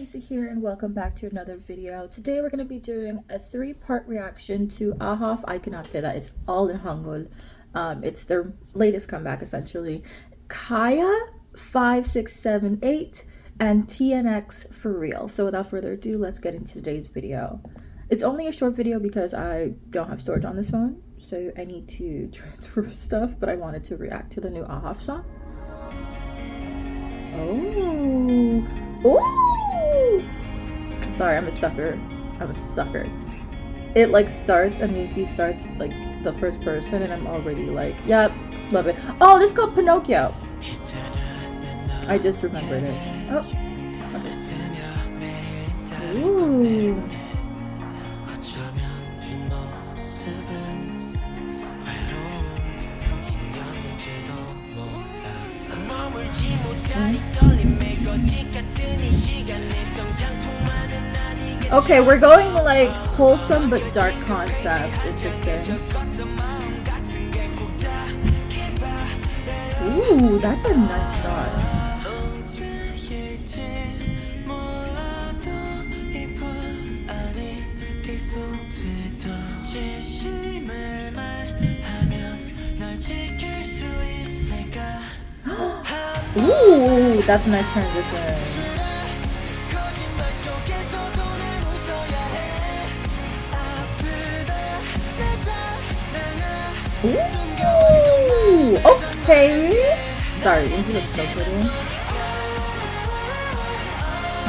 Asa here and welcome back to another video. Today we're going to be doing a three-part reaction to Ahof. I cannot say that, it's all in Hangul. It's their latest comeback essentially. Kaia 5678 and TNX for real. So without further ado, let's get into today's video. It's only a short video because I don't have storage on this phone, so I need to transfer stuff, but I wanted to react to the new Ahof song. Ooh! Sorry, I'm a sucker. It like starts and Yuki starts like the first person and I'm already like, yep, love it. Oh, this is called Pinocchio. I just remembered it. Oh, okay. Ooh. Okay, we're going like wholesome but dark concept. Interesting. Ooh, that's a nice shot. Ooh, that's a nice transition. Ooh, okay. Sorry, Winky looks so pretty.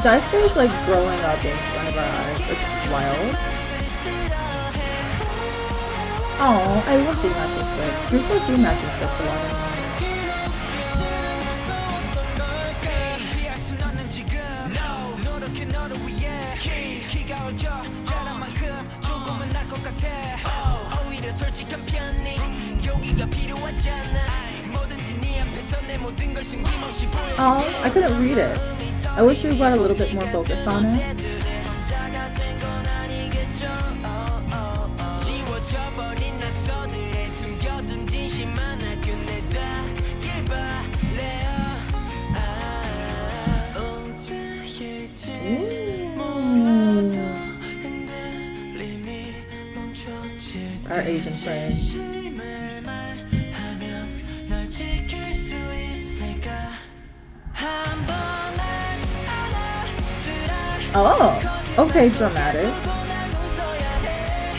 Daisuke is like growing up in front of our eyes. It's wild. Oh, I love the matching fits. Groups that do matching fits a lot. Oh, I couldn't read it. I wish we got a little bit more focus on it. Our Asian friends. Oh, okay, dramatic.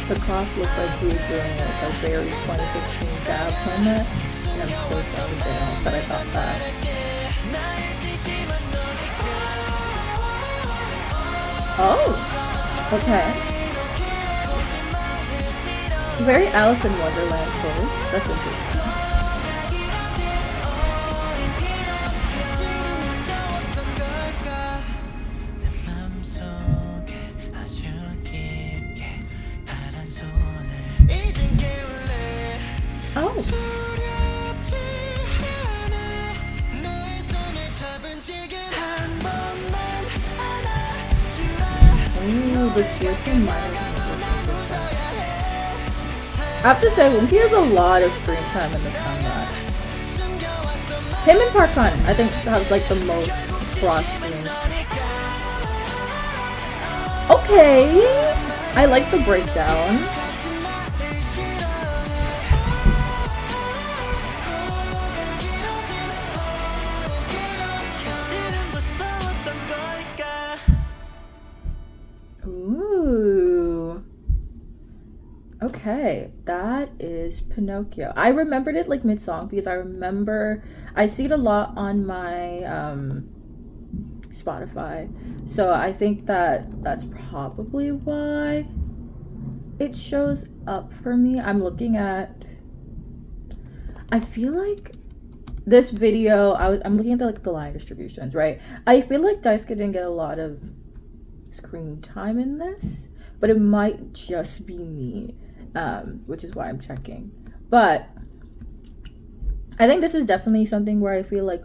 The cloth looks like he was doing like a very 2015 dab helmet, and I'm so sorry that I thought that. Oh, okay. Very Alice in Wonderland choice. That's interesting. Oh. Ooh, the switching minor. I have to say, Winky has a lot of screen time in this comeback. Him and Park Han, I think, have like the most cross screen. Okay, I like the breakdown. Ooh. Okay, that is Pinocchio. I remembered it like mid-song because I see it a lot on my Spotify. So I think that's probably why it shows up for me. I'm looking at, I feel like this video, I'm looking at the line distributions, right? I feel like Daisuke didn't get a lot of screen time in this, but it might just be me. Which is why I'm checking. But I think this is definitely something where I feel like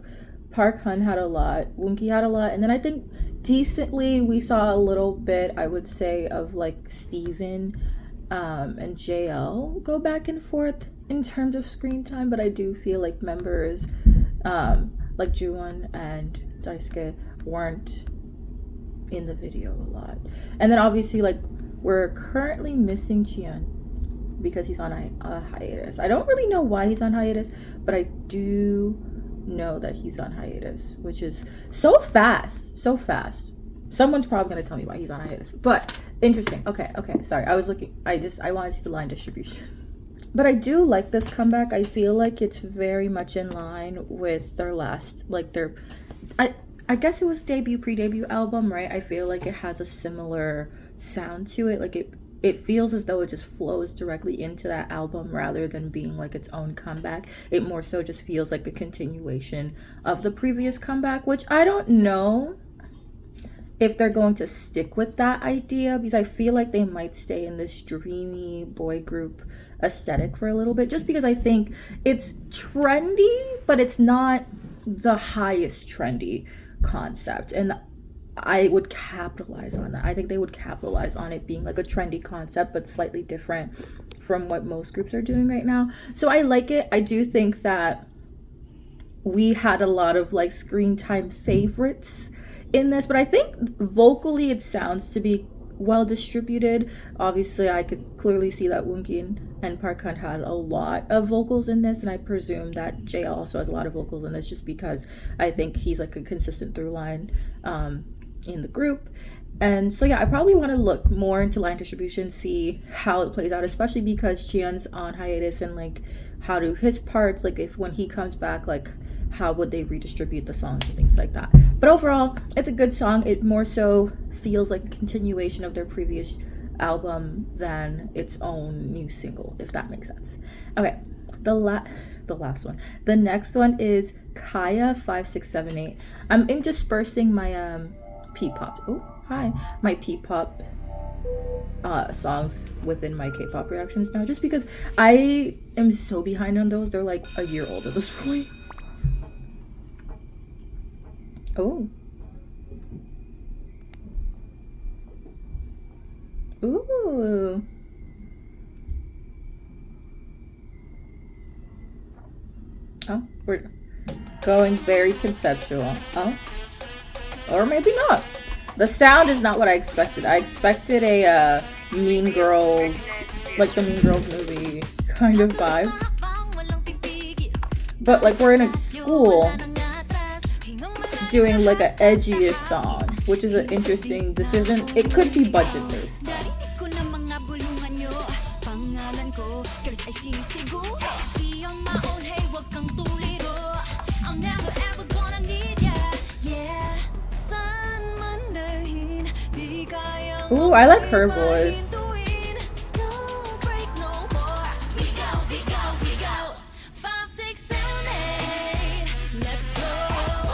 Park Han had a lot, Winky had a lot, and then I think decently we saw a little bit, I would say, of like Steven and JL go back and forth in terms of screen time, but I do feel like members like Juwon and Daisuke weren't in the video a lot. And then obviously, like, we're currently missing Jian because he's on a hiatus. I don't really know why he's on hiatus, but I do know that he's on hiatus, which is so fast. Someone's probably going to tell me why he's on hiatus, but interesting. Okay, sorry, I wanted to see the line distribution. But I do like this comeback. I feel like it's very much in line with their last, like, their, I guess it was pre-debut album, right? I feel like it has a similar sound to it. Like, it feels as though it just flows directly into that album rather than being like its own comeback. It more so just feels like a continuation of the previous comeback, which I don't know if they're going to stick with that idea, because I feel like they might stay in this dreamy boy group aesthetic for a little bit, just because I think it's trendy, but it's not the highest trendy concept, and I would capitalize on that. I think they would capitalize on it being like a trendy concept, but slightly different from what most groups are doing right now. So I like it. I do think that we had a lot of like screen time favorites in this, but I think vocally it sounds to be well distributed. Obviously, I could clearly see that Woongjin and Park Han had a lot of vocals in this, and I presume that Jae also has a lot of vocals in this, just because I think he's like a consistent through line in the group. And so yeah, I probably want to look more into line distribution, see how it plays out, especially because Jian's on hiatus, and like how do his parts, like if when he comes back, like how would they redistribute the songs and things like that. But overall, it's a good song. It more so feels like a continuation of their previous album than its own new single, if that makes sense. Okay, the last one. The next one is Kaia 5678. I'm interspersing my P-pop. Oh, hi. My P-pop songs within my K-pop reactions now, just because I am so behind on those. They're like a year old at this point. Oh. Ooh. Oh, we're going very conceptual. Oh. Or maybe not. The sound is not what I expected. I expected a Mean Girls, like the Mean Girls movie kind of vibe. But like we're in a school doing like an edgiest song, which is an interesting decision. It could be budget based though. Ooh, I like her voice.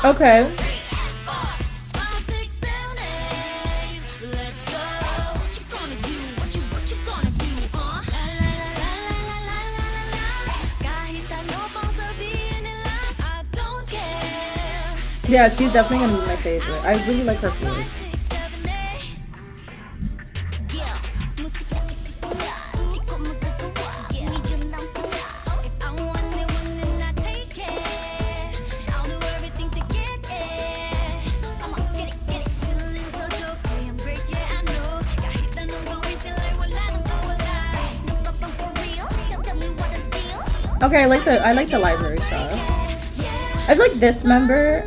Okay. Yeah, she's definitely gonna be my favorite. I really like her voice. Okay, I like the library stuff. I feel like this member,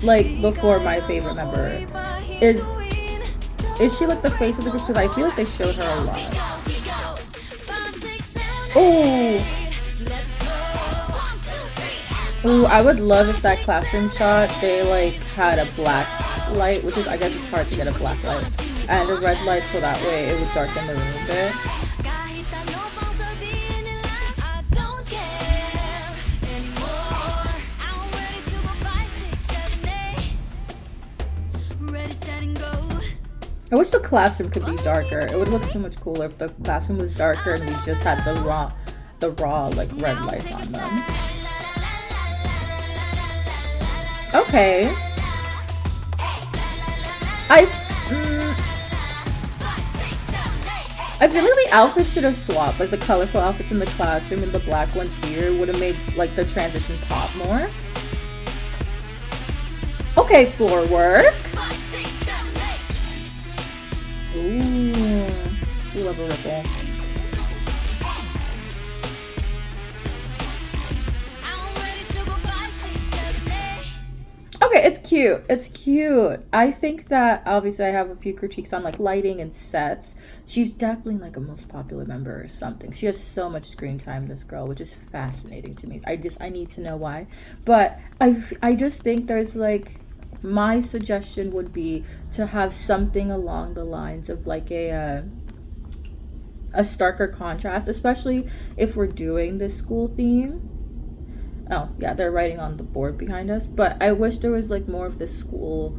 like before my favorite member, is she like the face of the group? Because I feel like they showed her a lot. Ooh, I would love if that classroom shot they like had a black light, which is, I guess it's hard to get a black light, and a red light, so that way it would darken the room a bit. I wish the classroom could be darker. It would look so much cooler if the classroom was darker and we just had the raw like red lights on them. Okay. I feel like the outfits should have swapped. Like the colorful outfits in the classroom and the black ones here would have made like the transition pop more. Okay, floor work. Ooh. We love a ripple. Okay, it's cute. It's cute. I think that obviously I have a few critiques on like lighting and sets. She's definitely like a most popular member or something. She has so much screen time, this girl, which is fascinating to me. I need to know why. But I just think there's like, my suggestion would be to have something along the lines of like a starker contrast, especially if we're doing this school theme. Oh, yeah, they're writing on the board behind us. But I wish there was like more of the school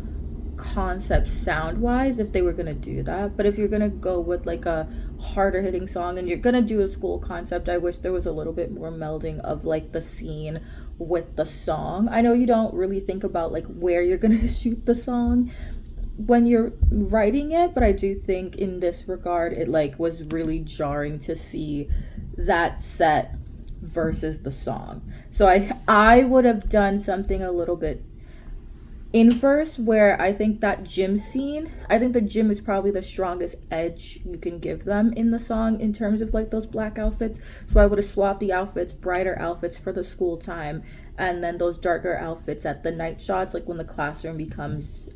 concept sound wise if they were gonna do that. But if you're gonna go with like a harder hitting song and you're gonna do a school concept, I wish there was a little bit more melding of like the scene with the song. I know you don't really think about like where you're gonna shoot the song when you're writing it, but I do think in this regard it like was really jarring to see that set versus the song. So I would have done something a little bit inverse, where I think that gym scene, I think the gym is probably the strongest edge you can give them in the song in terms of like those black outfits. So I would have swapped the outfits, brighter outfits for the school time, and then those darker outfits at the night shots, like when the classroom becomes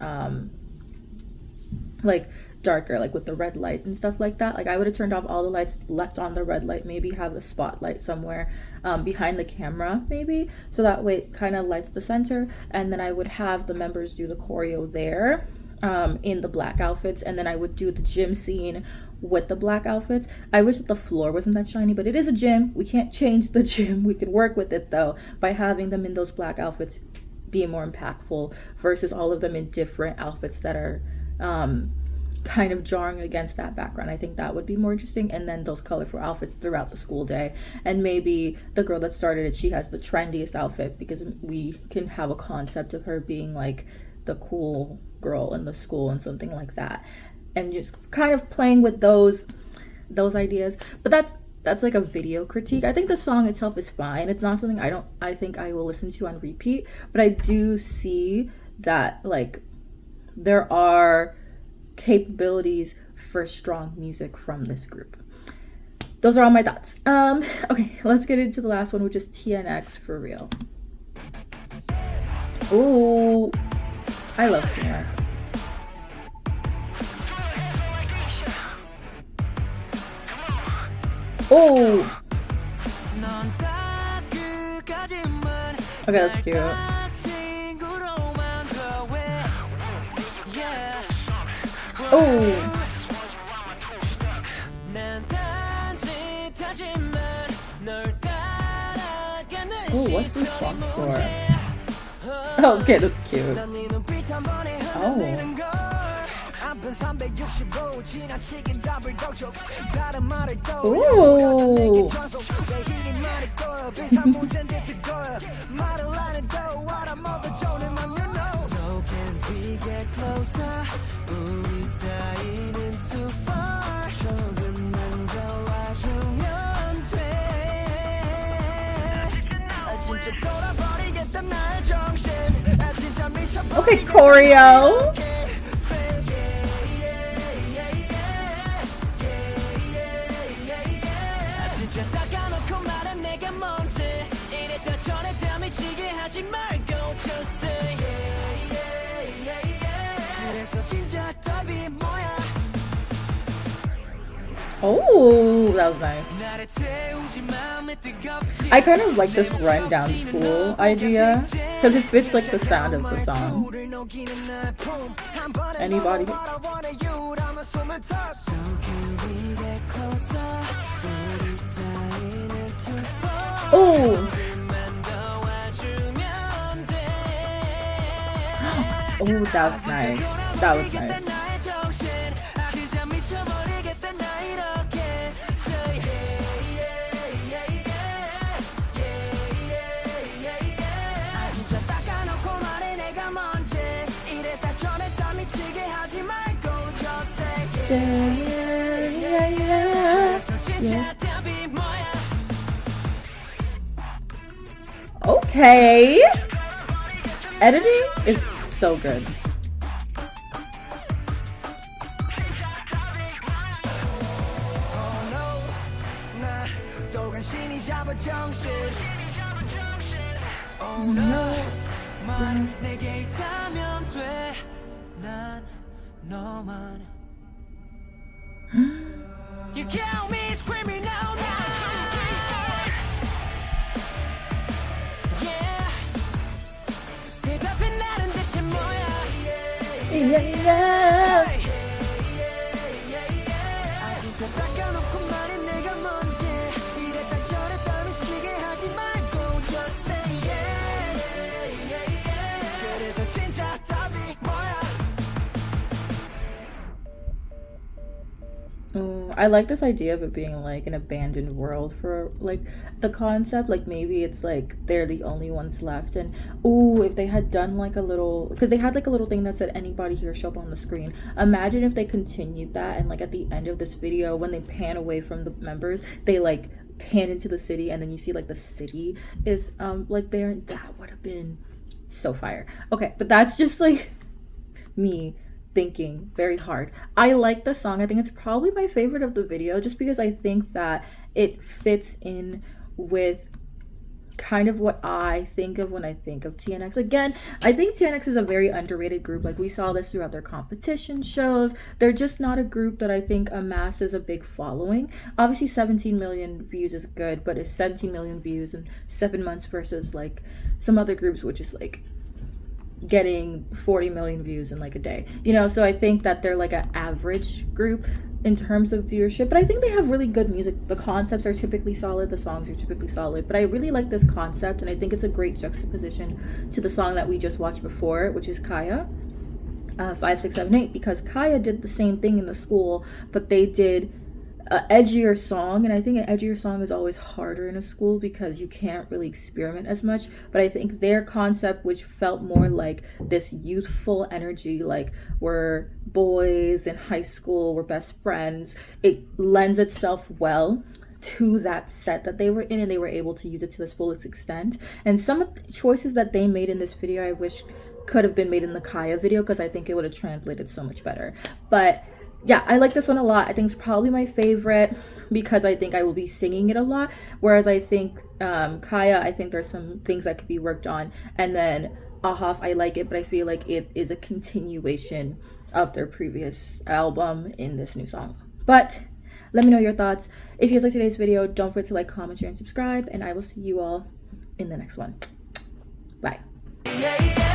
like darker, like with the red light and stuff like that. Like I would have turned off all the lights, left on the red light, maybe have a spotlight somewhere behind the camera maybe, so that way it kind of lights the center, and then I would have the members do the choreo there in the black outfits, and then I would do the gym scene with the black outfits. I wish that the floor wasn't that shiny, but it is a gym. We can't change the gym. We can work with it though by having them in those black outfits being more impactful versus all of them in different outfits that are kind of jarring against that background. I think that would be more interesting. And then those colorful outfits throughout the school day, and maybe the girl that started it, she has the trendiest outfit, because we can have a concept of her being like the cool girl in the school and something like that, and just kind of playing with those ideas. But that's like a video critique. I think the song itself is fine. It's not something I think I will listen to on repeat, but I do see that like there are capabilities for strong music from this group. Those are all my thoughts. Okay, let's get into the last one, which is TNX for real. Ooh, I love TNX. Oh, okay, that's cute. Oh. Oh, what's this box for? Oh, okay, that's cute. Oh. Ooh. Okay, choreo. Oh, that was nice. I kind of like this run down school idea because it fits like the sound of the song. Anybody? Oh. Oh, that was nice. That was nice. Yeah. Okay. Editing is so good. You kill me screaming out now. Yeah. 대답은 나는 대체 뭐야? 아 진짜 닦아놓고 말해 내가 뭔지 이랬다 저랬다 미치게 하지 말고 just say yeah. 그래서 진짜 답이 뭐야? I like this idea of it being like an abandoned world for like the concept. Like maybe it's like they're the only ones left. And if they had done like a little, because they had like a little thing that said anybody here show up on the screen. Imagine if they continued that and like at the end of this video, when they pan away from the members, they like pan into the city and then you see like the city is like there. That would have been so fire. Okay, but that's just like me thinking very hard. I like the song. I think it's probably my favorite of the video just because I think that it fits in with kind of what I think of when I think of TNX. Again, I think TNX is a very underrated group. Like we saw this throughout their competition shows. They're just not a group that I think amasses a big following. Obviously 17 million views is good, but it's 17 million views in 7 months versus like some other groups which is like getting 40 million views in like a day, you know. So I think that they're like an average group in terms of viewership, but I think they have really good music. The concepts are typically solid, the songs are typically solid, but I really like this concept and I think it's a great juxtaposition to the song that we just watched before, which is Kaia, 5678, because Kaia did the same thing in the school, but they did an edgier song, and I think an edgier song is always harder in a school because you can't really experiment as much. But I think their concept, which felt more like this youthful energy, like we're boys in high school, we're best friends, it lends itself well to that set that they were in, and they were able to use it to its fullest extent. And some of the choices that they made in this video I wish could have been made in the Kaia video, because I think it would have translated so much better. But yeah, I like this one a lot. I think it's probably my favorite because I think I will be singing it a lot. Whereas I think Kaia, I think there's some things that could be worked on. And then Ahof, I like it, but I feel like it is a continuation of their previous album in this new song. But let me know your thoughts. If you guys like today's video, don't forget to like, comment, share, and subscribe. And I will see you all in the next one. Bye. Yeah, yeah.